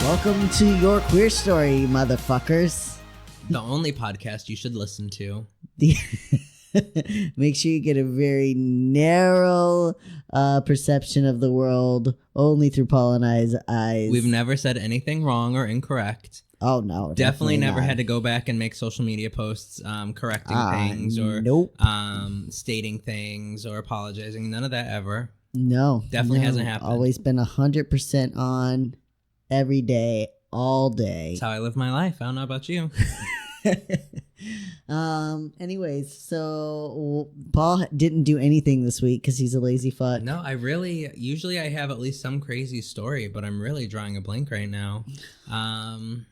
Welcome to Your Queer Story, motherfuckers. The only podcast you should listen to. Make sure you get a very narrow perception of the world, only through Paul and I's eyes. We've never said anything wrong or incorrect. Oh, no. Definitely never had to go back and make social media posts correcting things or stating things or apologizing. None of that ever. No. Definitely hasn't happened. Always been 100% on every day, all day. That's how I live my life. I don't know about you. Anyways, so Paul didn't do anything this week because he's a lazy fuck. No, usually I have at least some crazy story, but I'm really drawing a blank right now. I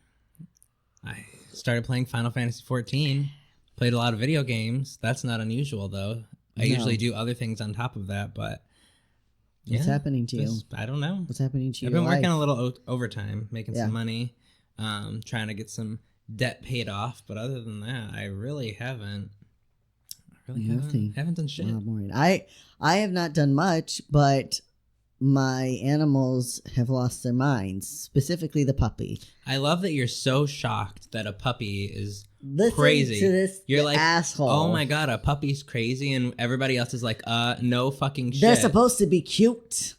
started playing Final Fantasy 14, played a lot of video games. That's not unusual though. I usually do other things on top of that, but what's happening to you? I don't know. What's happening to you? I've been working a little overtime, making some money, trying to get some debt paid off, but other than that, I really haven't. Haven't done shit. I have not done much, but my animals have lost their minds, specifically the puppy. I love that you're so shocked that a puppy is Listen crazy. To this you're like, asshole. Oh my god, a puppy's crazy, and everybody else is like, no fucking shit. They're supposed to be cute.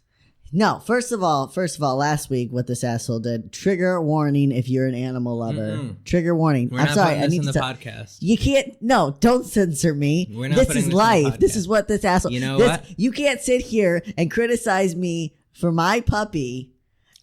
No, first of all, last week, what this asshole did, trigger warning if you're an animal lover. Mm-mm. Trigger warning. I'm sorry, I need to podcast. You can't, no, don't censor me. We're not this is life. This is what this asshole, you know what? You can't sit here and criticize me for my puppy.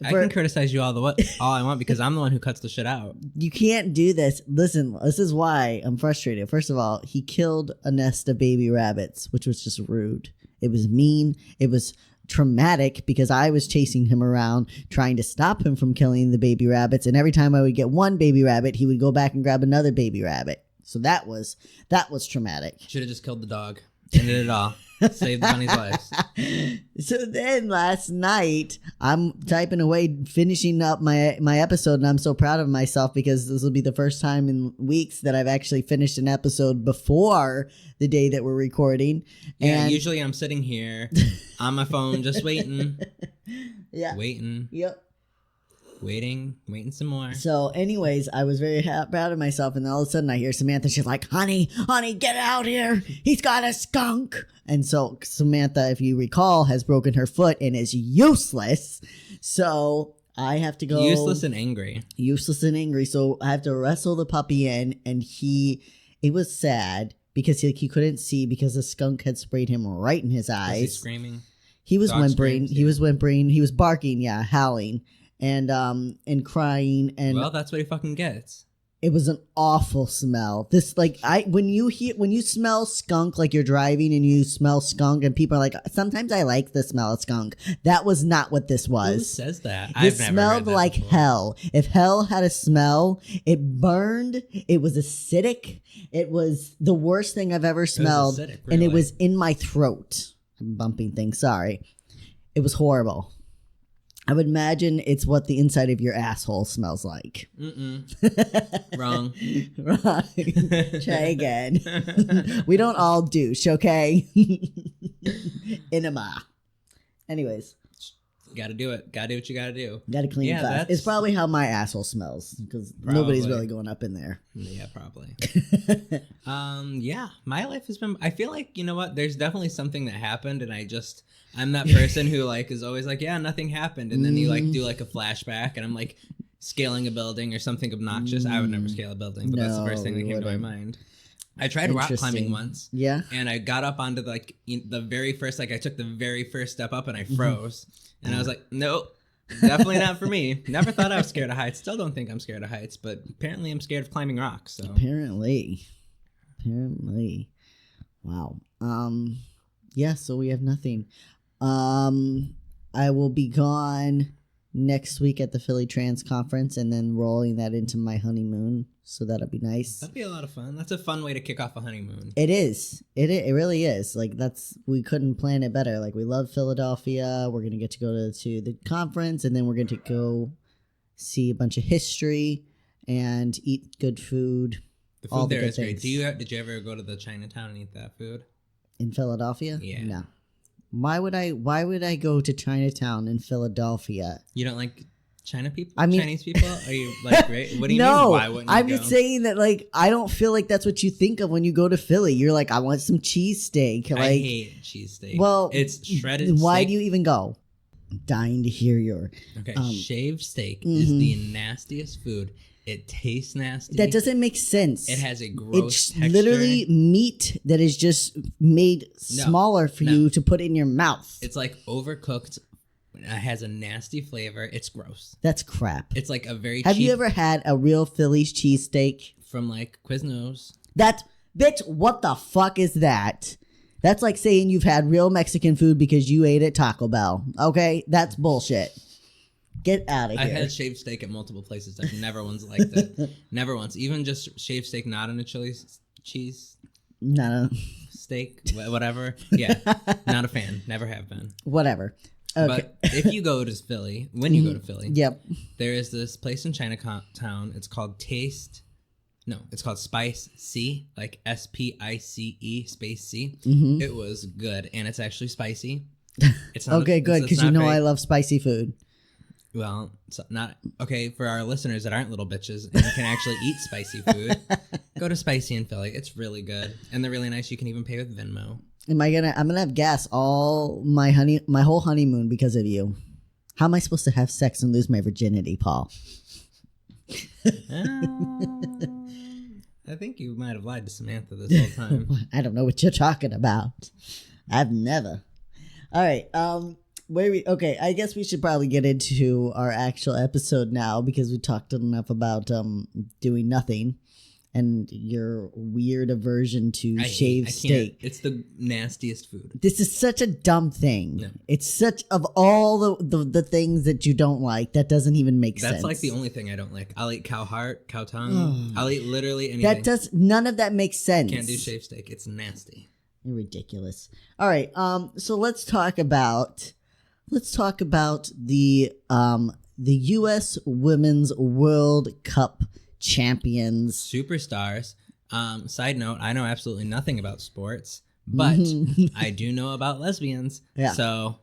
I can criticize you all I want because I'm the one who cuts the shit out. You can't do this. Listen, this is why I'm frustrated. First of all, he killed a nest of baby rabbits, which was just rude. It was mean. It was traumatic because I was chasing him around trying to stop him from killing the baby rabbits, and every time I would get one baby rabbit, he would go back and grab another baby rabbit. So that was traumatic. Should have just killed the dog. Ended it all. Saved the bunny's lives. So then last night, I'm typing away, finishing up my episode, and I'm so proud of myself because this will be the first time in weeks that I've actually finished an episode before the day that we're recording. Yeah, and usually I'm sitting here on my phone just waiting. Yeah. Waiting. Yep. Waiting some more. So anyways, I was very proud of myself, and then all of a sudden I hear Samantha. She's like, honey, get out here. He's got a skunk. And so Samantha, if you recall, has broken her foot and is useless. So I have to go. Useless and angry. So I have to wrestle the puppy in, and it was sad because he couldn't see because the skunk had sprayed him right in his eyes. Was he screaming? He was whimpering. He was whimpering. He was barking. Yeah, howling. And crying, and well, that's what he fucking gets. It was an awful smell. When you smell skunk, like you're driving and you smell skunk, and people are like, sometimes I like the smell of skunk. That was not what this was. Who says that? It smelled like hell. If hell had a smell, it burned. It was acidic. It was the worst thing I've ever smelled, acidic, really. And it was in my throat. I'm bumping things. Sorry. It was horrible. I would imagine it's what the inside of your asshole smells like. Wrong. Try again. We don't all douche, okay? Enema. Anyways. Gotta do it. Gotta do what you gotta do. Gotta clean fast. It's probably how my asshole smells because nobody's really going up in there. Yeah, probably. Yeah, my life has been, I feel like, you know what? There's definitely something that happened, and I'm that person who is always like, yeah, nothing happened. And then you do a flashback, and I'm like scaling a building or something obnoxious. I would never scale a building, but that's the first thing that came to my mind. I tried rock climbing once. Yeah. And I got up onto the very first, I took the very first step up and I froze. And I was like, nope, definitely not for me. Never thought I was scared of heights. Still don't think I'm scared of heights, but apparently I'm scared of climbing rocks. So Apparently. Wow. Yeah, so we have nothing. I will be gone next week at the Philly Trans Conference and then rolling that into my honeymoon. So that'll be nice. That'd be a lot of fun. That's a fun way to kick off a honeymoon. It is. It really is. We couldn't plan it better. We love Philadelphia. We're going to get to go to the conference, and then we're going to go see a bunch of history and eat good food. The food there is great. Did you ever go to the Chinatown and eat that food? In Philadelphia? Yeah. No. Why would I go to Chinatown in Philadelphia? You don't like China people? I mean, Chinese people? Are you like, right? What do you no, mean? Why wouldn't you I'm go? just saying that, like, I don't feel like that's what you think of when you go to Philly. You're like, I want some cheesesteak. Like, I hate cheesesteak. Well, it's shredded why steak. do you even go? I'm dying to hear your. Okay, shaved steak is the nastiest food. It tastes nasty. That doesn't make sense. It has a gross It's texture. literally meat that is just made smaller for you to put in your mouth. It's like overcooked. It has a nasty flavor. It's gross. That's crap. It's like a very Have cheap you ever had a real Philly's cheesesteak? from like Quiznos. That bitch, what the fuck is that? That's like saying you've had real Mexican food because you ate at Taco Bell. Okay? That's bullshit. Get out of here. I've had shaved steak at multiple places. I've never once liked it. Never once. Even just shaved steak, not in a chili cheese No. steak, whatever. Yeah, not a fan. Never have been. Whatever. Okay. But if you go to Philly, when you go to Philly, Yep. there is this place in Chinatown. It's called it's called Spice C, like SPICE space C. It was good, and it's actually spicy. It's not Okay, good, because you know I love. love spicy food. Well, it's not okay for our listeners that aren't little bitches and can actually eat spicy food. Go to Spicy in Philly; it's really good, and they're really nice. You can even pay with Venmo. I'm gonna have gas all my whole honeymoon because of you. How am I supposed to have sex and lose my virginity, Paul? I think you might have lied to Samantha this whole time. I don't know what you're talking about. I've never. All right. Okay, I guess we should probably get into our actual episode now because we talked enough about doing nothing and your weird aversion to shaved steak. It's the nastiest food. This is such a dumb thing. No. It's such of all the things that you don't like, that doesn't even make sense. That's like the only thing I don't like. I'll eat cow heart, cow tongue. I'll eat literally anything. None of that makes sense. Can't do shaved steak. It's nasty. You're ridiculous. All right. So let's talk about the U.S. Women's World Cup champions. Superstars. Side note, I know absolutely nothing about sports, but I do know about lesbians. Yeah. So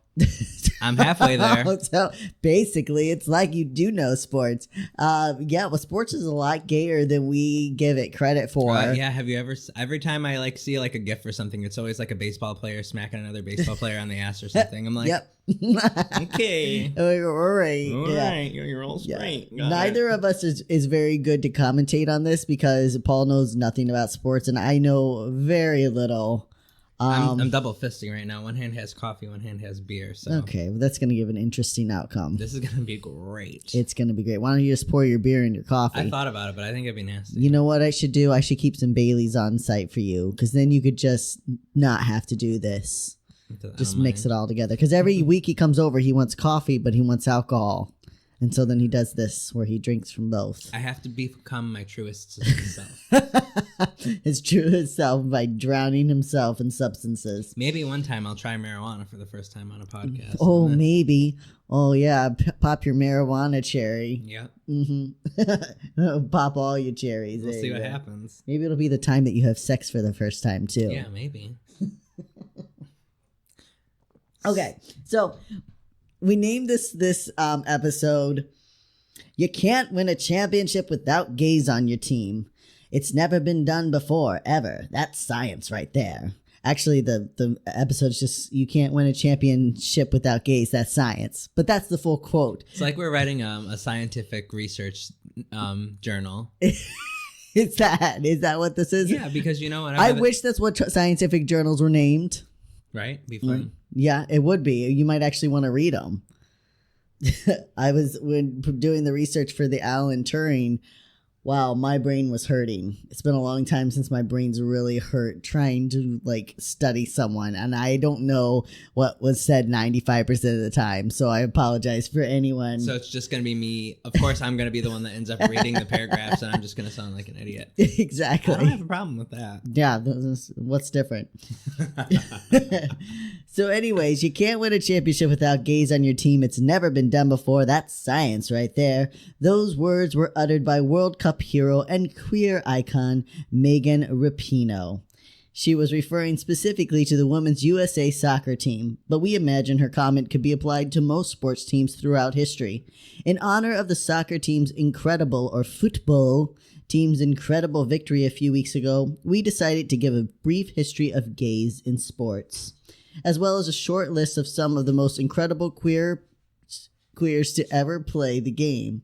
I'm halfway there. So basically, it's like you do know sports. Well, sports is a lot gayer than we give it credit for. Yeah, have you ever? Every time I like see like a GIF or something, it's always like a baseball player smacking another baseball player on the ass or something. I'm like, Yep. okay, all right. all Yeah. right, you're all straight. Yeah. Neither of us is very good to commentate on this because Paul knows nothing about sports and I know very little. I'm double fisting right now. One hand has coffee, one hand has beer. So Okay, well, that's going to give an interesting outcome. this is gonna be great. It's going to be great. Why don't you just pour your beer in your coffee? I thought about it, but I think it'd be nasty. You know what I should do? I should keep some Baileys on site for you because then you could just not have to do this. Just mix it all together. Because every week he comes over, he wants coffee, but he wants alcohol. And so then he does this where he drinks from both. I have to become my truest self. His truest self by drowning himself in substances. Maybe one time I'll try marijuana for the first time on a podcast. Oh, maybe. Oh, yeah. Pop your marijuana cherry. Yep. Mm-hmm. Pop all your cherries. We'll There see you what go. happens. Maybe it'll be the time that you have sex for the first time, too. Yeah, maybe. Okay. So we named this episode, "You Can't Win a Championship Without Gays on Your Team. It's never been done before, ever." That's science right there. Actually, the episode's just, "You can't win a championship without gays." That's science. But that's the full quote. It's like we're writing a scientific research journal. Is that what this is? Yeah, because you know what? I wish that's what scientific journals were named. Right? Be fun. Yeah, it would be. You might actually want to read them. When doing the research for the Alan Turing, wow, my brain was hurting. It's been a long time since my brain's really hurt trying to study someone, and I don't know what was said 95% of the time. So I apologize for anyone. So it's just going to be me. Of course, I'm going to be the one that ends up reading the paragraphs, and I'm just going to sound like an idiot. Exactly. I don't have a problem with that. Yeah, what's different? So anyways, you can't win a championship without gays on your team. It's never been done before. That's science right there. Those words were uttered by World Cup hero and queer icon Megan Rapinoe. She was referring specifically to the women's USA soccer team, but we imagine her comment could be applied to most sports teams throughout history. In honor of the soccer team's football team's incredible victory a few weeks ago, we decided to give a brief history of gays in sports, as well as a short list of some of the most incredible queers to ever play the game.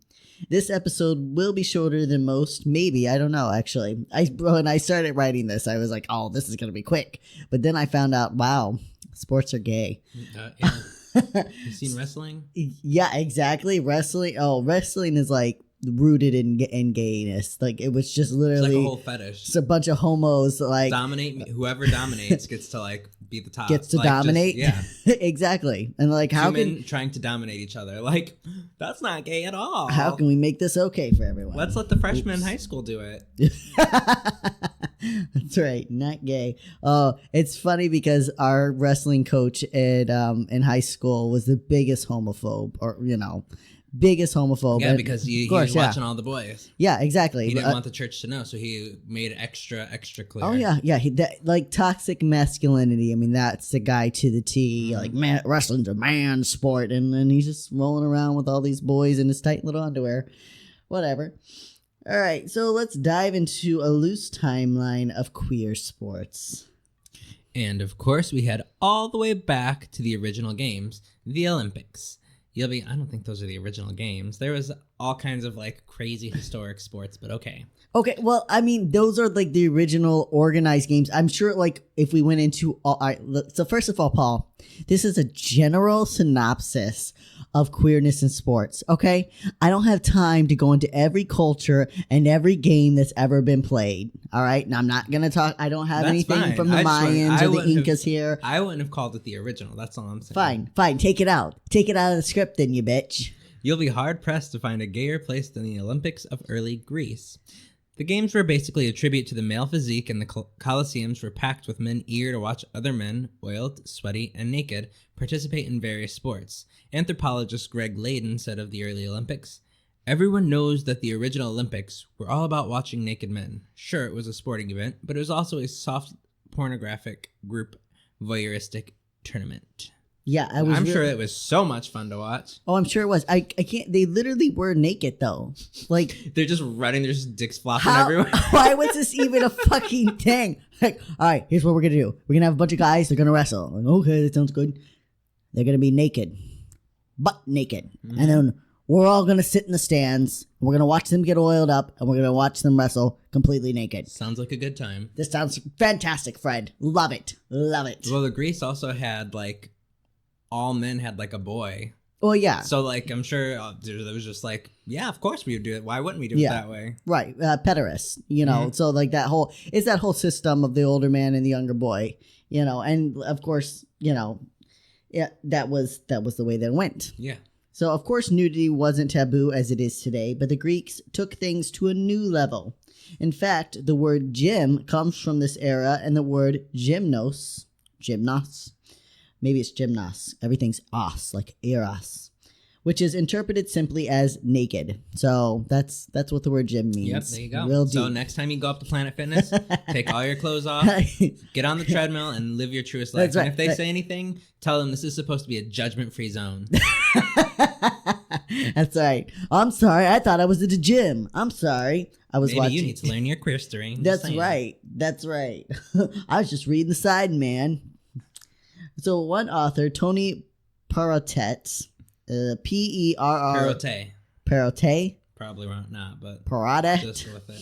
This episode will be shorter than most. Maybe. I don't know, actually. When I started writing this, I was like, oh, this is going to be quick. But then I found out, wow, sports are gay. Yeah. You seen wrestling? Yeah, exactly. Wrestling. Oh, wrestling is like rooted in gayness. Like it was just literally it's like a whole fetish. It's a bunch of homos like whoever dominates gets to like be the top. Gets to like, dominate. Just, yeah. Exactly. And like how can trying to dominate each other. Like that's not gay at all. How can we make this okay for everyone? Let's let the freshmen in high school do it. That's right, not gay. Oh, it's funny because our wrestling coach in high school was the biggest homophobe, biggest homophobe. Yeah, because he was watching all the boys. Yeah, exactly. He didn't want the church to know, so he made it extra clear. Oh yeah. Like toxic masculinity. I mean, that's the guy to the T. Like, man, wrestling's a man's sport, and then he's just rolling around with all these boys in his tight little underwear. Whatever. All right, so let's dive into a loose timeline of queer sports. And of course, we head all the way back to the original games, the Olympics. I don't think those are the original games. There was all kinds of like crazy historic sports, but okay. Okay, well, I mean, those are like the original organized games. I'm sure like if we went into all right, so first of all, Paul, this is a general synopsis of queerness in sports, okay? I don't have time to go into every culture and every game that's ever been played, all right? Now, I'm not going to talk. I don't have anything from the Mayans or the Incas here. I wouldn't have called it the original. That's all I'm saying. Fine. Take it out. Take it out of the script then, you bitch. You'll be hard-pressed to find a gayer place than the Olympics of early Greece. The games were basically a tribute to the male physique, and the coliseums were packed with men eager to watch other men, oiled, sweaty, and naked, participate in various sports. Anthropologist Greg Layden said of the early Olympics, "Everyone knows that the original Olympics were all about watching naked men. Sure, it was a sporting event, but it was also a soft, pornographic, group voyeuristic tournament." Yeah, I'm sure it was so much fun to watch. Oh, I'm sure it was. I can't. They literally were naked though. Like they're just running. There's just dicks flopping everywhere. Why was this even a fucking thing? Like, all right, here's what we're gonna do. We're gonna have a bunch of guys. They're gonna wrestle. Like, okay, that sounds good. They're gonna be naked, butt naked, and then we're all gonna sit in the stands. We're gonna watch them get oiled up, and we're gonna watch them wrestle completely naked. Sounds like a good time. This sounds fantastic, Fred. Love it. Well, the Greece also had like. All men had like a boy. Oh yeah. So like I'm sure there was just like yeah, of course we would do it. Why wouldn't we do it that way? Right, pederast. So like that whole system of the older man and the younger boy. And of course that was the way that it went. Yeah. So of course nudity wasn't taboo as it is today, but the Greeks took things to a new level. In fact, the word gym comes from this era, and the word gymnos. Maybe it's gymnos. Everything's os, like eros, which is interpreted simply as naked. So that's what the word gym means. Yep, there you go. Real deep. So next time you go up to Planet Fitness, take all your clothes off, get on the treadmill, and live your truest life. That's right. And if they say anything, tell them this is supposed to be a judgment-free zone. That's right. I'm sorry. I thought I was at the gym. I'm sorry. I was watching. You need to learn your queer story. That's right. I was just reading the side, man. So one author, Tony Perrottet, Perrottet. Perrottet? Probably not, but Perrottet. Just with it.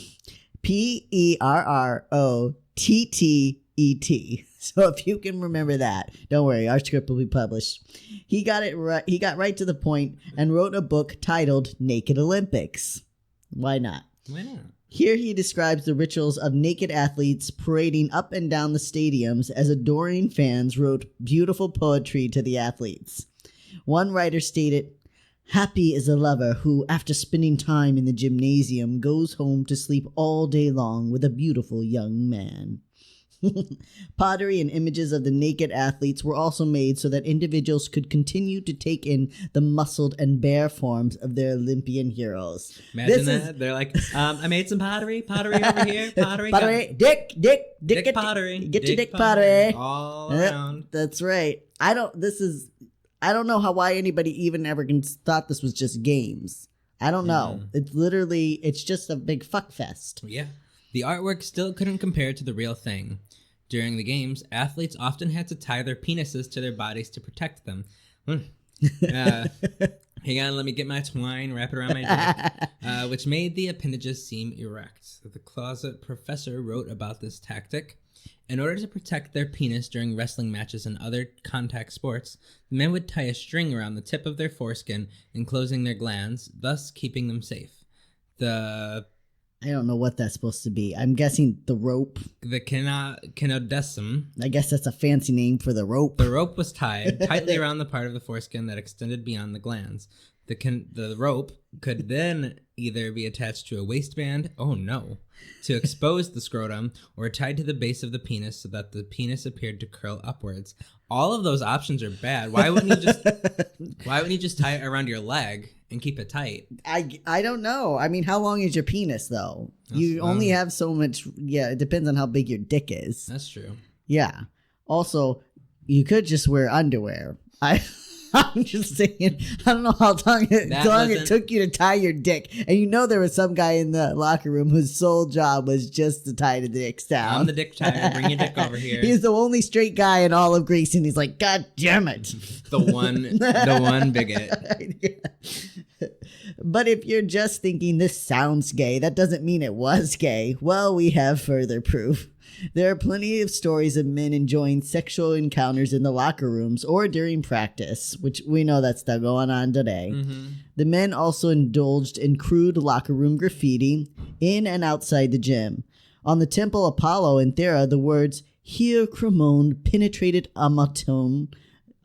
Perrottet. So if you can remember that, don't worry, our script will be published. He got it right. He got right to the point and wrote a book titled Naked Olympics. Why not? Why not? Here he describes the rituals of naked athletes parading up and down the stadiums as adoring fans wrote beautiful poetry to the athletes. One writer stated, "Happy is a lover who, after spending time in the gymnasium, goes home to sleep all day long with a beautiful young man." Pottery and images of the naked athletes were also made so that individuals could continue to take in the muscled and bare forms of their Olympian heroes. Imagine that. They're like, I made some pottery over here. Pottery. Dick pottery. Get your dick pottery. All around. That's right. I don't know why anybody even ever thought this was just games. I don't know. It's just a big fuck fest. Yeah. The artwork still couldn't compare to the real thing. During the games, athletes often had to tie their penises to their bodies to protect them. Hang on, let me get my twine, wrap it around my dick, which made the appendages seem erect. The closet professor wrote about this tactic. In order to protect their penis during wrestling matches and other contact sports, the men would tie a string around the tip of their foreskin, enclosing their glands, thus keeping them safe. I don't know what that's supposed to be. I'm guessing the rope. The canodecim. I guess that's a fancy name for the rope. The rope was tied tightly around the part of the foreskin that extended beyond the glands. The rope could then either be attached to a waistband, to expose the scrotum, or tied to the base of the penis so that the penis appeared to curl upwards. All of those options are bad. Why wouldn't you just tie it around your leg and keep it tight? I don't know. I mean, how long is your penis though? You only have so much. Yeah, it depends on how big your dick is. That's true. Yeah. Also, you could just wear underwear. I'm just saying, I don't know how long it took you to tie your dick. And there was some guy in the locker room whose sole job was just to tie the dicks down. I'm the dick tire. Bring your dick over here. He's the only straight guy in all of Greece, and he's like, God damn it. The one bigot. But if you're just thinking this sounds gay, that doesn't mean it was gay. Well, we have further proof. There are plenty of stories of men enjoying sexual encounters in the locker rooms or during practice, which we know that's still going on today. Mm-hmm. The men also indulged in crude locker room graffiti in and outside the gym. On the temple Apollo in Thera, the words "Here Cremone penetrated Amaton"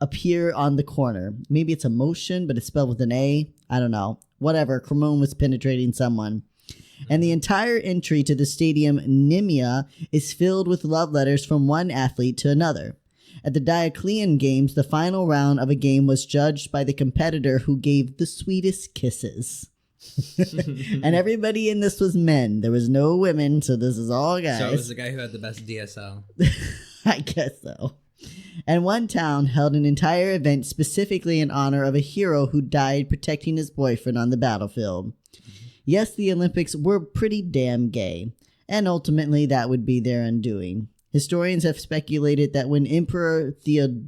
appear on the corner. Maybe it's emotion, but it's spelled with an A. I don't know. Whatever. Cremone was penetrating someone. And the entire entry to the stadium Nemea is filled with love letters from one athlete to another. At the Diocletian Games, the final round of a game was judged by the competitor who gave the sweetest kisses. And everybody in this was men. There was no women, so this is all guys. So it was the guy who had the best DSL. I guess so. And one town held an entire event specifically in honor of a hero who died protecting his boyfriend on the battlefield. Yes, the Olympics were pretty damn gay, and ultimately that would be their undoing. Historians have speculated that when Emperor Theodosius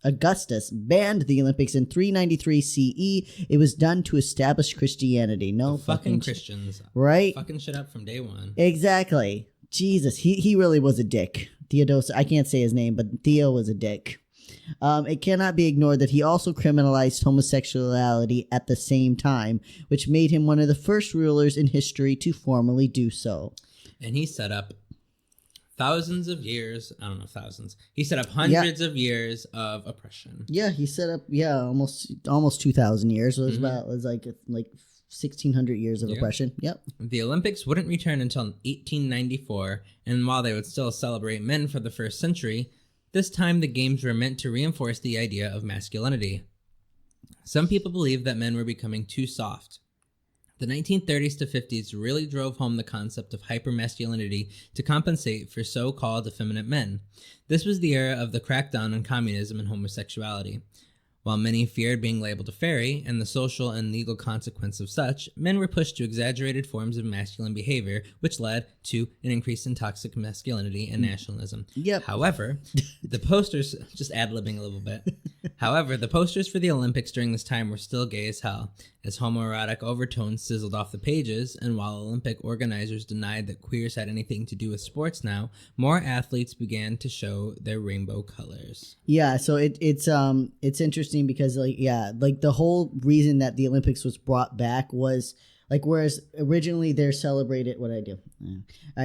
Augustus banned the Olympics in 393 CE, it was done to establish Christianity. No fucking Christians. Right? Fucking shit up from day one. Exactly. Jesus, he really was a dick. Theodosius, I can't say his name, but Theo was a dick. It cannot be ignored that he also criminalized homosexuality at the same time, which made him one of the first rulers in history to formally do so. And he set up thousands of years, he set up hundreds of years of oppression. Yeah, he set up, almost 2,000 years. So it was like 1,600 years of oppression. Yep. The Olympics wouldn't return until 1894, and while they would still celebrate men for the first century, this time, the games were meant to reinforce the idea of masculinity. Some people believed that men were becoming too soft. The 1930s to 50s really drove home the concept of hypermasculinity to compensate for so-called effeminate men. This was the era of the crackdown on communism and homosexuality. While many feared being labeled a fairy and the social and legal consequence of such, men were pushed to exaggerated forms of masculine behavior, which led to an increase in toxic masculinity and nationalism. Yep. However, the posters, just ad-libbing a little bit. However, the posters for the Olympics during this time were still gay as hell, as homoerotic overtones sizzled off the pages, and while Olympic organizers denied that queers had anything to do with sports now, more athletes began to show their rainbow colors. Yeah, so it's interesting because the whole reason that the Olympics was brought back was whereas originally they're celebrated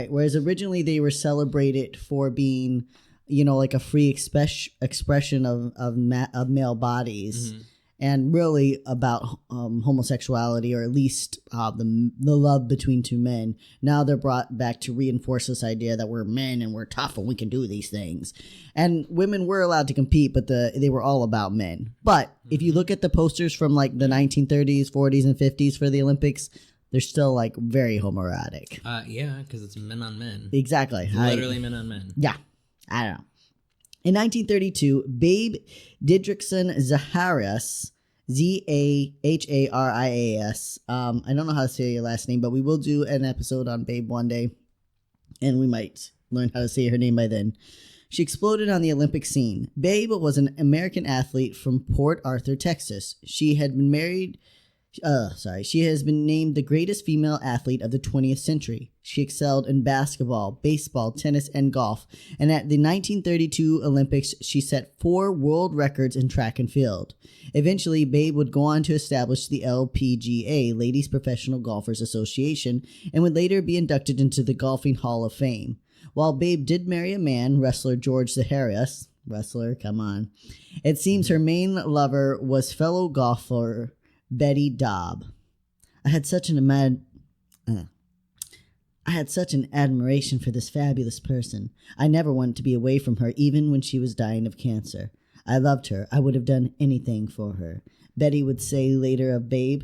whereas originally they were celebrated for being a free expression of male bodies. Mm-hmm. and really about homosexuality, or at least the love between two men. Now they're brought back to reinforce this idea that we're men and we're tough and we can do these things. And women were allowed to compete, but they were all about men. But if you look at the posters from like the 1930s, 40s, and 50s for the Olympics, they're still like very homoerotic. Yeah, because it's men on men. Exactly. Literally men on men. Yeah, I don't know. In 1932, Babe Didrikson Zacharias, Zaharias. I don't know how to say your last name, but we will do an episode on Babe one day, and we might learn how to say her name by then. She exploded on the Olympic scene. Babe was an American athlete from Port Arthur, Texas. She has been named the greatest female athlete of the 20th century. She excelled in basketball, baseball, tennis, and golf. And at the 1932 Olympics, she set 4 world records in track and field. Eventually, Babe would go on to establish the LPGA, Ladies Professional Golfers Association, and would later be inducted into the Golfing Hall of Fame. While Babe did marry a man, wrestler George Zacharias, come on, it seems her main lover was fellow golfer Betty Daub. I had such an admiration for this fabulous person. I never wanted to be away from her, even when she was dying of cancer. I loved her. I would have done anything for her. Betty would say later of Babe.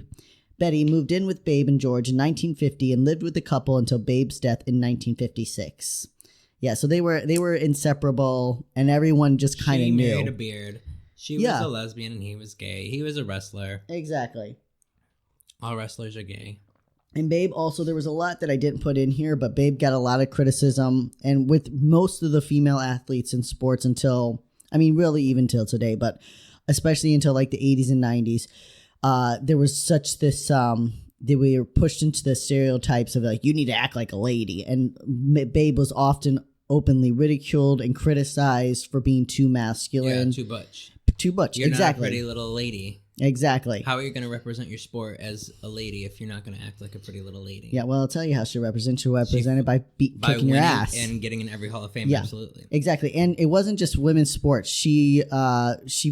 Betty moved in with Babe and George in 1950 and lived with the couple until Babe's death in 1956. Yeah, so they were inseparable, and everyone just kind of knew. She married a beard. She was a lesbian and he was gay. He was a wrestler. Exactly. All wrestlers are gay. And Babe also, there was a lot that I didn't put in here, but Babe got a lot of criticism. And with most of the female athletes in sports really even till today, but especially until like the 80s and 90s, there was such this, that we were pushed into the stereotypes of like, you need to act like a lady. And Babe was often openly ridiculed and criticized for being too masculine. Yeah, too butch. Too butch, You're exactly. not a pretty little lady. Exactly. How are you going to represent your sport as a lady if you're not going to act like a pretty little lady? Yeah, well, I'll tell you how she represents. She represented by kicking your ass and getting in every Hall of Fame. Yeah, absolutely. Exactly. And it wasn't just women's sports. She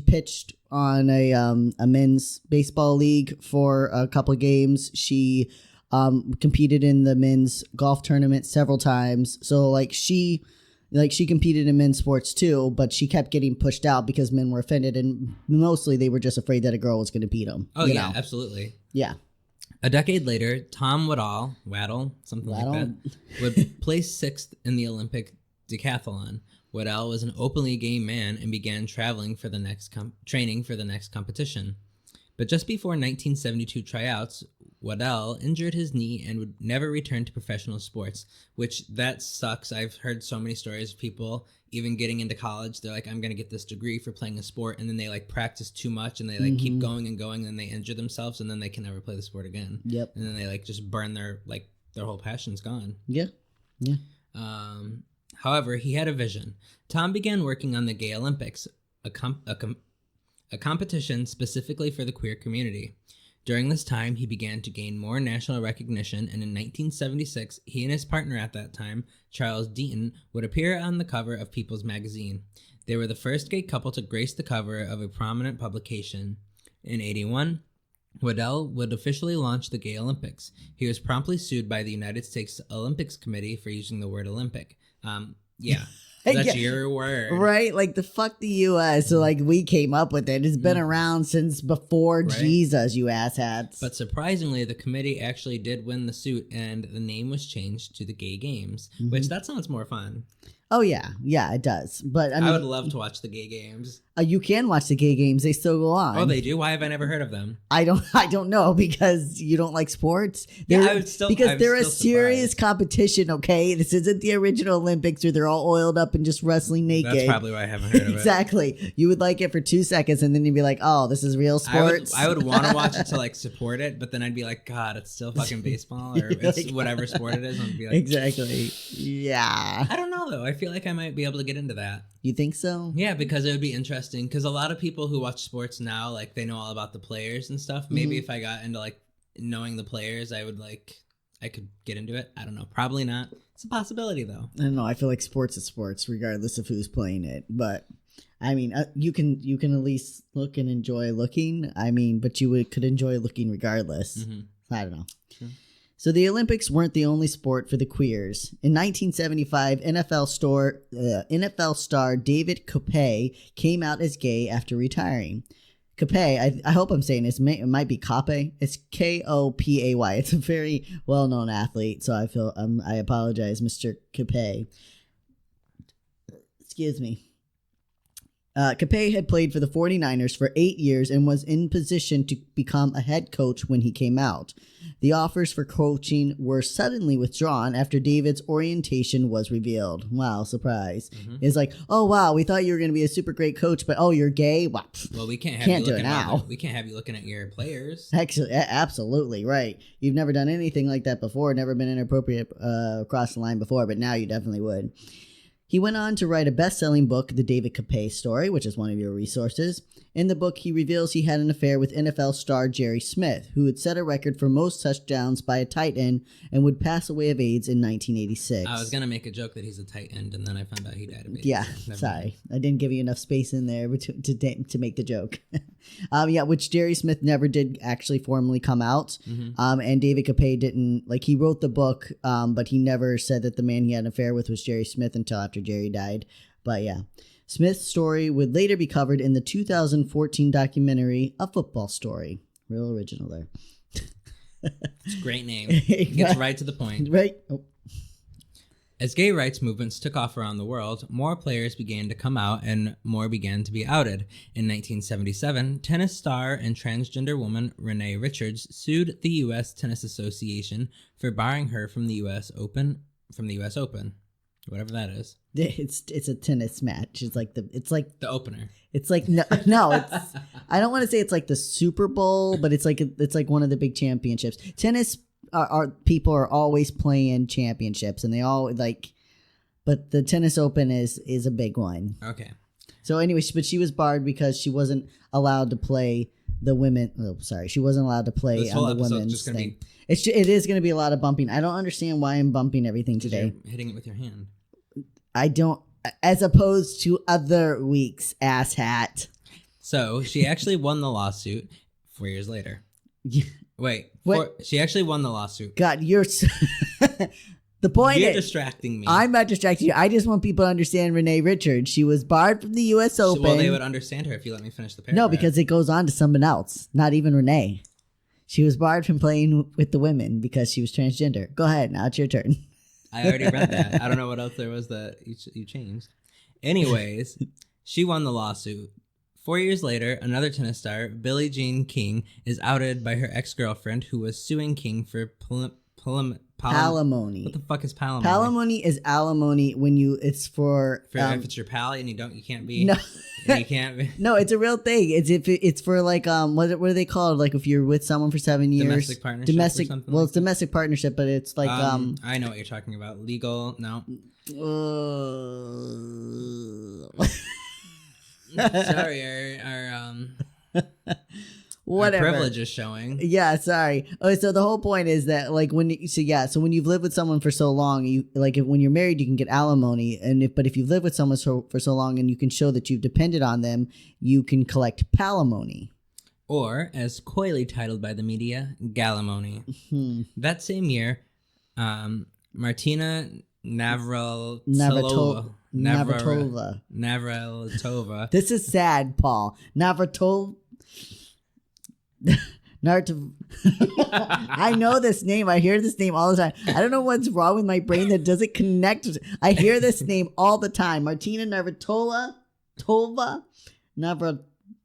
pitched on a men's baseball league for a couple of games. She competed in the men's golf tournament several times. So she competed in men's sports too, but she kept getting pushed out because men were offended, and mostly they were just afraid that a girl was going to beat them. Oh, yeah, absolutely. Yeah. A decade later, Tom Waddell, something like that, would place 6th in the Olympic decathlon. Waddell was an openly gay man and began traveling for the next training for the next competition. But just before 1972 tryouts, Waddell injured his knee and would never return to professional sports, which that sucks. I've heard so many stories of people even getting into college. They're like, I'm going to get this degree for playing a sport. And then they practice too much and they keep going and going, and they injure themselves, and then they can never play the sport again. Yep. And then they just burn their whole passion's gone. Yeah. Yeah. However, he had a vision. Tom began working on the Gay Olympics, a competition specifically for the queer community. During this time, he began to gain more national recognition, and in 1976, he and his partner at that time, Charles Deaton, would appear on the cover of People's Magazine. They were the first gay couple to grace the cover of a prominent publication. In 1981, Waddell would officially launch the Gay Olympics. He was promptly sued by the United States Olympics Committee for using the word Olympic. Yeah. That's your word. Right? The fuck the U.S. So, we came up with it. It's been around since before Jesus, you asshats. But surprisingly, the committee actually did win the suit, and the name was changed to the Gay Games, which that sounds more fun. Oh, yeah. Yeah, it does. But I would love to watch the Gay Games. You can watch the Gay Games. They still go on. Oh, they do? Why have I never heard of them? I don't know, because you don't like sports. Yeah, I would still. Because they're a serious competition, okay? This isn't the original Olympics where they're all oiled up and just wrestling naked. That's probably why I haven't heard of it. Exactly. You would like it for 2 seconds, and then you'd be like, oh, this is real sports. I would want to watch it to support it, but then I'd be like, God, it's still fucking baseball, or it's whatever sport it is. I'd be like, exactly. Yeah. I don't know, though. I feel like I might be able to get into that. You think so? Yeah, because it would be interesting. Because a lot of people who watch sports now, they know all about the players and stuff. Maybe if I got into knowing the players, I could get into it. I don't know. Probably not. It's a possibility, though. I don't know. I feel like sports is sports, regardless of who's playing it. But I mean, you can at least look and enjoy looking. I mean, but you could enjoy looking regardless. Mm-hmm. I don't know. True. So the Olympics weren't the only sport for the queers. In 1975, NFL star David Kope came out as gay after retiring. Kope, I hope I'm saying this. It might be Kope. It's Kopay. It's a very well-known athlete, so I apologize, Mr. Kope. Excuse me. Kope had played for the 49ers for 8 years and was in position to become a head coach when he came out. The offers for coaching were suddenly withdrawn after David's orientation was revealed. Wow, surprise. Mm-hmm. It's like, oh, wow, we thought you were going to be a super great coach, but oh, you're gay? Well, we can't have you looking now. We can't have you looking at your players. Actually, absolutely, right. You've never done anything like that before, never been inappropriate across the line before, but now you definitely would. He went on to write a best-selling book, The David Kope Story, which is one of your resources. In the book, he reveals he had an affair with NFL star Jerry Smith, who had set a record for most touchdowns by a tight end and would pass away of AIDS in 1986. I was going to make a joke that he's a tight end, and then I found out he died of AIDS. Yeah, sorry. I didn't give you enough space in there to make the joke. Which Jerry Smith never did actually formally come out. Mm-hmm. And David Kope didn't, he wrote the book, but he never said that the man he had an affair with was Jerry Smith until after Jerry died. But yeah. Smith's story would later be covered in the 2014 documentary, A Football Story. Real original there. It's a great name. It gets right to the point. Right. Oh. As gay rights movements took off around the world, more players began to come out and more began to be outed. In 1977, tennis star and transgender woman Renee Richards sued the U.S. Tennis Association for barring her from the U.S. Open. Whatever that is. It's a tennis match. It's like the opener. It's like no. It's I don't want to say it's like the Super Bowl, but it's like one of the big championships. Tennis people are always playing championships, and they all but the Tennis Open is a big one. Okay. So anyway, but she was barred because she wasn't allowed to play the women. Oh, sorry, she wasn't allowed to play this whole on the women's just gonna thing. It is going to be a lot of bumping. I don't understand why I'm bumping everything today. You're hitting it with your hand. I don't, as opposed to other weeks, asshat. So she actually won the lawsuit 4 years later. Wait, she actually won the lawsuit. God, you're the point. You're distracting me. I'm not distracting you. I just want people to understand Renee Richards. She was barred from the U.S. Open. Well, they would understand her if you let me finish the paragraph. No, because it goes on to someone else, not even Renee. She was barred from playing with the women because she was transgender. Go ahead. Now it's your turn. I already read that. I don't know what else there was that you changed. Anyways, she won the lawsuit. 4 years later, another tennis star, Billie Jean King, is outed by her ex-girlfriend who was suing King for palimony. What the fuck is palimony? Palimony is alimony when it's for if it's your pal and you can't be. No. You can't be. No, it's a real thing. It's for what are they called? Like if you're with someone for 7 years. Domestic partnership or something. Well, it's domestic partnership, but it's like I know what you're talking about. Legal, no. Sorry, our whatever. Our privilege is showing. Yeah, sorry. Oh, so the whole point is that when you've lived with someone for so long, when you're married, you can get alimony, but if you've lived with someone for so long and you can show that you've depended on them, you can collect palimony. Or, as coyly titled by the media, galimony. Mm-hmm. That same year, Martina Navratilova. This is sad, Paul. I know this name. I hear this name all the time. I don't know what's wrong with my brain that doesn't connect. I hear this name all the time. Martina Navratilova.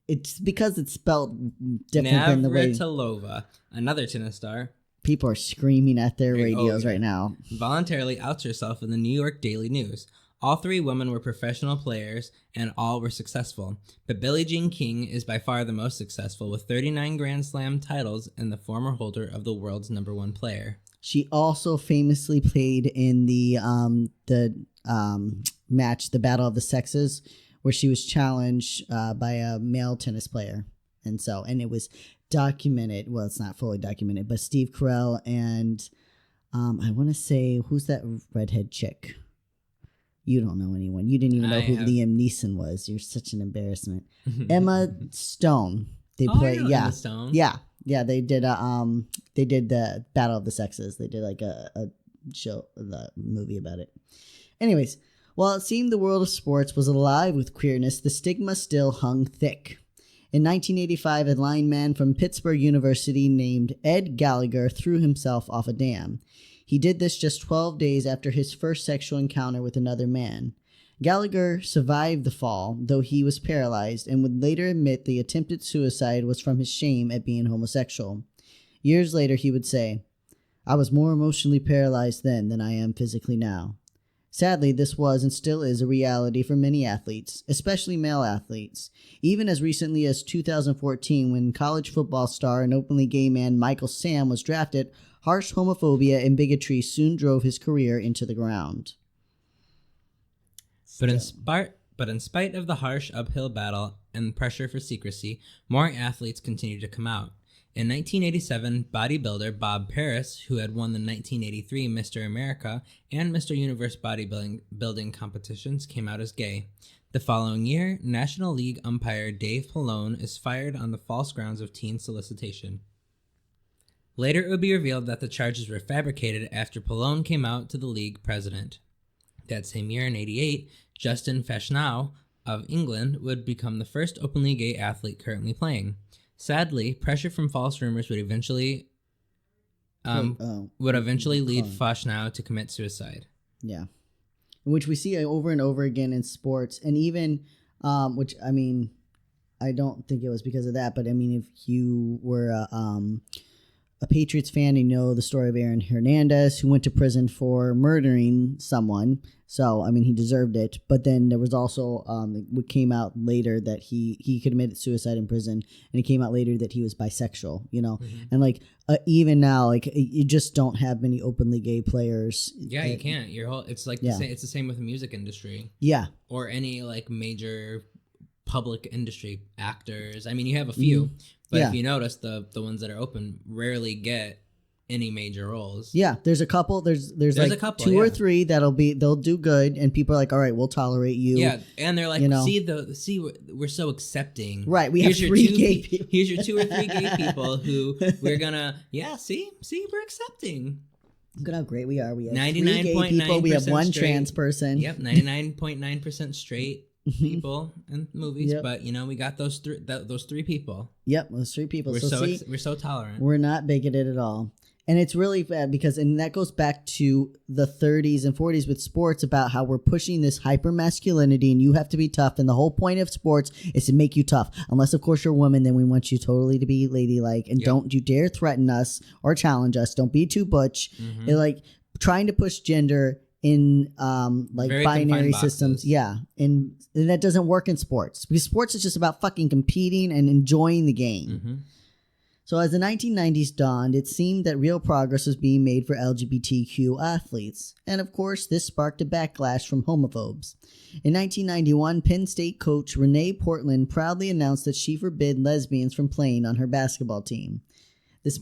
It's because it's spelled different than the way. Navratilova, another tennis star. People are screaming at their radios right now. Voluntarily outs herself in the New York Daily News. All three women were professional players, and all were successful. But Billie Jean King is by far the most successful, with 39 Grand Slam titles and the former holder of the world's #1 player. She also famously played in the match, the Battle of the Sexes, where she was challenged by a male tennis player. And it was documented. Well, it's not fully documented, but Steve Carell and I want to say, who's that redhead chick? You don't know anyone. You didn't even know who Liam Neeson was. You're such an embarrassment. Emma Stone. They play. Yeah. Emma Stone. Yeah. Yeah. They did the Battle of the Sexes. They did like a show, the movie about it. Anyways, while it seemed the world of sports was alive with queerness, the stigma still hung thick. In 1985, a lineman from Pittsburgh University named Ed Gallagher threw himself off a dam. He did this just 12 days after his first sexual encounter with another man. Gallagher survived the fall, though he was paralyzed, and would later admit the attempted suicide was from his shame at being homosexual. Years later, he would say, "I was more emotionally paralyzed then than I am physically now." Sadly, this was and still is a reality for many athletes, especially male athletes. Even as recently as 2014, when college football star and openly gay man Michael Sam was drafted, harsh homophobia and bigotry soon drove his career into the ground. But in spite of the harsh uphill battle and pressure for secrecy, more athletes continued to come out. In 1987, bodybuilder Bob Paris, who had won the 1983 Mr. America and Mr. Universe bodybuilding competitions, came out as gay. The following year, National League umpire Dave Pallone is fired on the false grounds of teen solicitation. Later, it would be revealed that the charges were fabricated after Pallone came out to the league president. That same year, in '88, Justin Fashanu of England would become the first openly gay athlete currently playing. Sadly, pressure from false rumors would eventually lead Fashanu to commit suicide. Yeah, which we see over and over again in sports, and even which I mean, I don't think it was because of that, but I mean, if you were a Patriots fan, you know the story of Aaron Hernandez, who went to prison for murdering someone. So, I mean, he deserved it. But then there was also what came out later that he committed suicide in prison, and it came out later that he was bisexual, you know. Mm-hmm. And like even now, like you just don't have many openly gay players. Yeah, you can't. It's like it's the same with the music industry. Yeah, or any like major public industry actors. I mean, you have a few, but if you notice, the ones that are open rarely get any major roles. Yeah, there's a couple. There's like a couple, two or three they'll do good, and people are like, all right, we'll tolerate you. Yeah, and they're like, we're so accepting. Right, we have three gay people. Here's your 2 or 3 gay people who we're gonna see we're accepting. Look at how great we are. We have 99.9%. We have one straight. Trans person. Yep, 99.9% straight people in movies, but we got those three people. Yep, those 3 people. We're so tolerant. We're not bigoted at all. And it's really bad because that goes back to the 30s and 40s with sports about how we're pushing this hyper masculinity and you have to be tough. And the whole point of sports is to make you tough. Unless, of course, you're a woman, then we want you totally to be ladylike. And don't you dare threaten us or challenge us. Don't be too butch. Mm-hmm. They're like trying to push gender in like very binary systems. Yeah. And that doesn't work in sports because sports is just about fucking competing and enjoying the game. Mm-hmm. So as the 1990s dawned, it seemed that real progress was being made for LGBTQ athletes. And of course, this sparked a backlash from homophobes. In 1991, Penn State coach Renee Portland proudly announced that she forbid lesbians from playing on her basketball team.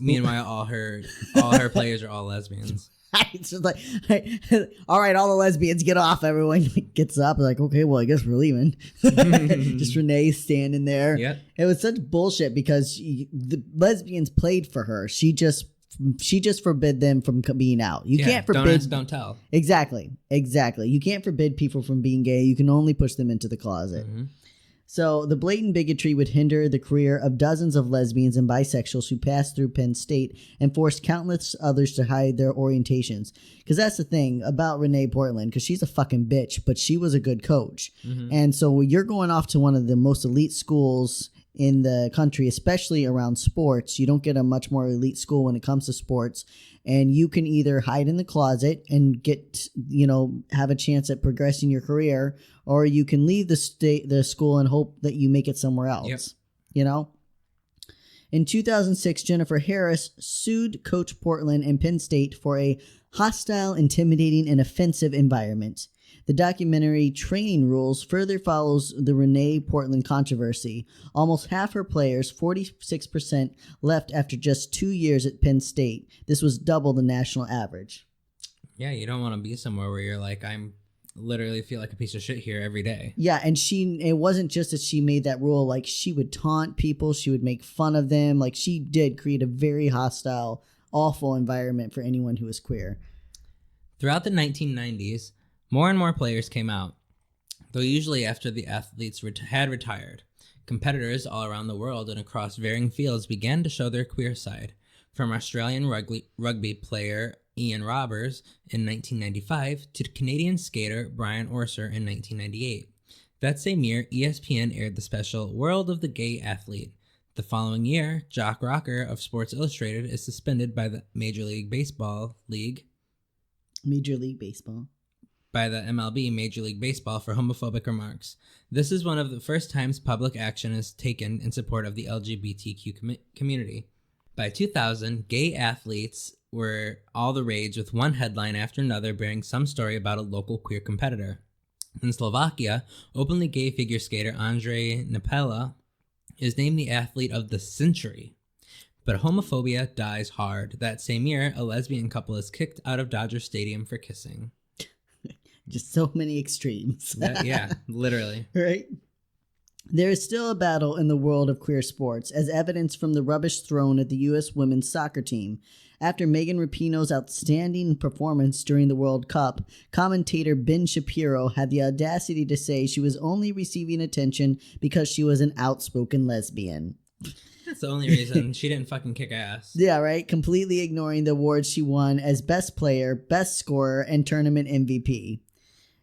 Meanwhile, all her players are all lesbians. It's just like, all right, all the lesbians get off. Everyone gets up. Like, okay, well, I guess we're leaving. Just Renee standing there. Yep. It was such bullshit because the lesbians played for her. She just forbid them from being out. You can't forbid. Don't ask, don't tell. Exactly. You can't forbid people from being gay. You can only push them into the closet. Mm-hmm. So the blatant bigotry would hinder the career of dozens of lesbians and bisexuals who passed through Penn State and forced countless others to hide their orientations. Because that's the thing about Renee Portland, because she's a fucking bitch, but she was a good coach. Mm-hmm. And so you're going off to one of the most elite schools in the country, especially around sports. You don't get a much more elite school when it comes to sports. And you can either hide in the closet and get, have a chance at progressing your career, or you can leave the school and hope that you make it somewhere else. Yep. In 2006, Jennifer Harris sued Coach Portland and Penn State for a hostile, intimidating, and offensive environment. The documentary Training Rules further follows the Renee Portland controversy. Almost half her players, 46%, left after just 2 years at Penn State. This was double the national average. Yeah, you don't want to be somewhere where you're like, literally feel like a piece of shit here every day. Yeah, and it wasn't just that she made that rule. Like, she would taunt people. She would make fun of them. Like, she did create a very hostile, awful environment for anyone who was queer. Throughout the 1990s, more and more players came out, though usually after the athletes had retired. Competitors all around the world and across varying fields began to show their queer side, from Australian rugby player Ian Roberts in 1995 to Canadian skater Brian Orser in 1998. That same year, ESPN aired the special World of the Gay Athlete. The following year, Jock Rocker of Sports Illustrated is suspended by the Major League Baseball by the MLB, Major League Baseball, for homophobic remarks. This is one of the first times public action is taken in support of the LGBTQ community. By 2000, gay athletes were all the rage, with one headline after another bearing some story about a local queer competitor. In Slovakia, openly gay figure skater Andrej Nepela is named the athlete of the century. But homophobia dies hard. That same year, a lesbian couple is kicked out of Dodger Stadium for kissing. Just so many extremes. Yeah, literally. Right? There is still a battle in the world of queer sports, as evidenced from the rubbish thrown at the U.S. women's soccer team. After Megan Rapinoe's outstanding performance during the World Cup, commentator Ben Shapiro had the audacity to say she was only receiving attention because she was an outspoken lesbian. That's the only reason. She didn't fucking kick ass. Yeah, right? Completely ignoring the awards she won as Best Player, Best Scorer, and Tournament MVP.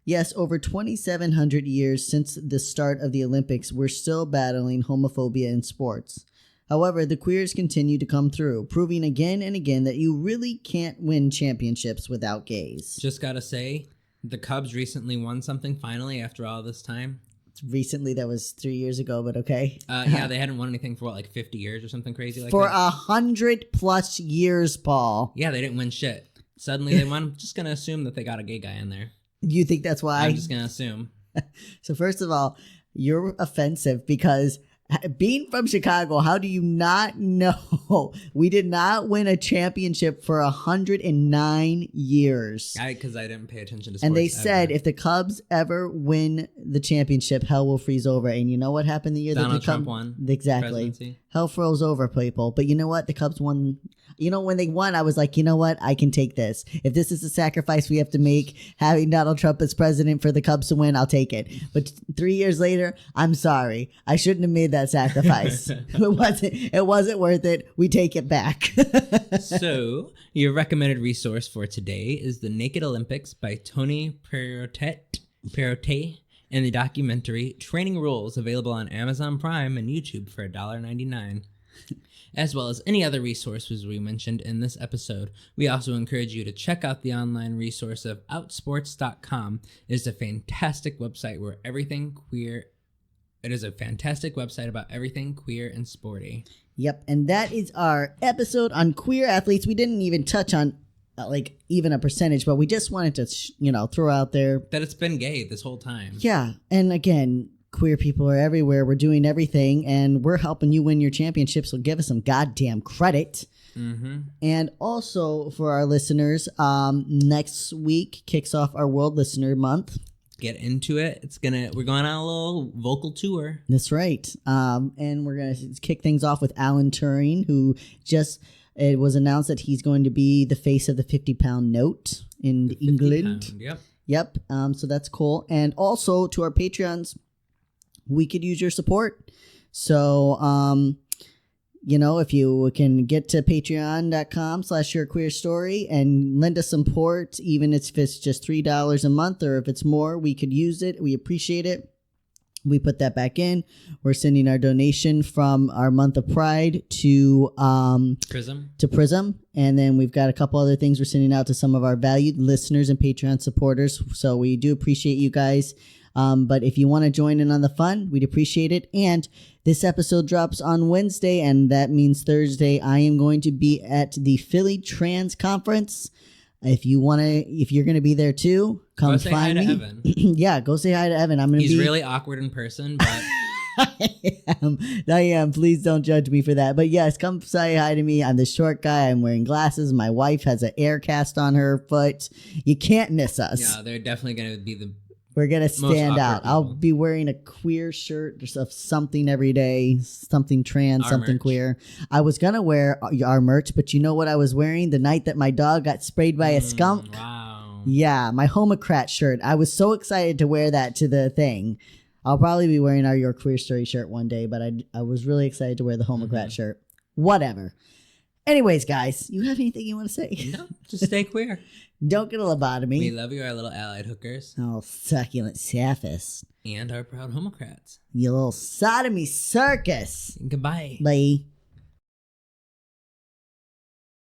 Yes, over 2,700 years since the start of the Olympics, we're still battling homophobia in sports. However, the queers continue to come through, proving again and again that you really can't win championships without gays. Just gotta say, the Cubs recently won something finally after all this time. Recently, that was 3 years ago, but okay. Yeah, they hadn't won anything for, 50 years or something crazy like for that? For 100+ years, Paul. Yeah, they didn't win shit. Suddenly they won. I'm just gonna assume that they got a gay guy in there. You think that's why? I'm just gonna assume. So first of all, you're offensive because being from Chicago, how do you not know we did not win a championship for 109 years? Because I didn't pay attention to sports. And they said if the Cubs ever win the championship, hell will freeze over. And you know what happened the year Donald that the Trump won? Exactly. Presidency. Hell froze over, people. But you know what? The Cubs won. You know, when they won, I was like, you know what? I can take this. If this is a sacrifice we have to make, having Donald Trump as president for the Cubs to win, I'll take it. But 3 years later, I'm sorry. I shouldn't have made that sacrifice. It wasn't worth it. We take it back. So, your recommended resource for today is The Naked Olympics by Tony Perotte and the documentary Training Rules, available on Amazon Prime and YouTube for $1.99. As well as any other resources we mentioned in this episode. We also encourage you to check out the online resource of outsports.com. It is a fantastic website where everything queer. It is a fantastic website about everything queer and sporty. Yep, and that is our episode on queer athletes. We didn't even touch on even a percentage, but we just wanted to throw out there that it's been gay this whole time. Yeah, and again, queer people are everywhere. We're doing everything, and we're helping you win your championship, so give us some goddamn credit. Mm-hmm. And also, for our listeners, next week kicks off our World Listener Month. Get into it. We're going on a little vocal tour. That's right. And we're going to kick things off with Alan Turing, who it was announced that he's going to be the face of the 50-pound note in England. Yep. So that's cool. And also, to our Patreons, we could use your support. So, if you can get to patreon.com/yourqueerstory and lend us support, even if it's just $3 a month, or if it's more, we could use it. We appreciate it. We put that back in. We're sending our donation from our month of Pride to Prism. And then we've got a couple other things we're sending out to some of our valued listeners and Patreon supporters. So we do appreciate you guys. But if you want to join in on the fun, we'd appreciate it. And this episode drops on Wednesday, and that means Thursday I am going to be at the Philly Trans Conference. If you're going to be there too, come find me. Go say hi to Evan. Yeah, go say hi to Evan. He's really awkward in person, but I am. Please don't judge me for that. But yes, come say hi to me. I'm the short guy. I'm wearing glasses. My wife has an air cast on her foot. You can't miss us. Yeah, they're definitely going to be the We're going to stand out. people. I'll be wearing a queer shirt or something every day, something trans, something merch. queer. I was going to wear our merch, but you know what I was wearing the night that my dog got sprayed by a skunk? Wow. Yeah, my homocrat shirt. I was so excited to wear that to the thing. I'll probably be wearing our Your Queer Story shirt one day, but I was really excited to wear the homocrat shirt. Whatever. Anyways, guys, you have anything you want to say? No, just stay queer. Don't get a lobotomy. We love you, our little allied hookers. Oh, succulent sapphists. And our proud homocrats. You little sodomy circus. Goodbye. Bye.